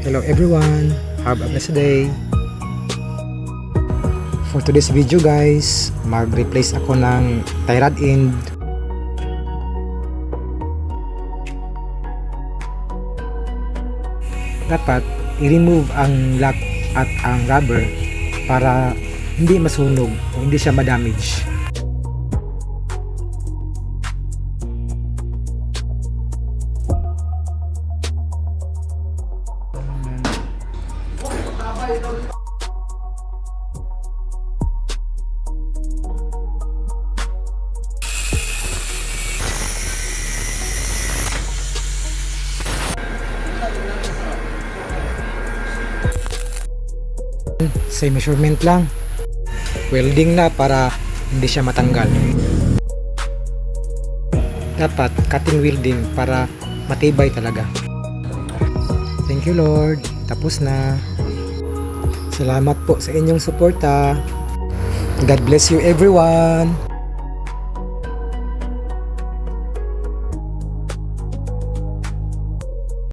Hello everyone, have a blessed day. For today's video guys, mag-replace ako ng tie rod end. Dapat i-remove ang lock at ang rubber para hindi masunog o hindi siya ma-damage. Same measurement lang, welding na para hindi siya matanggal. Dapat cutting welding para matibay talaga. Thank you Lord, tapos na. Salamat po sa inyong suporta. God bless you everyone.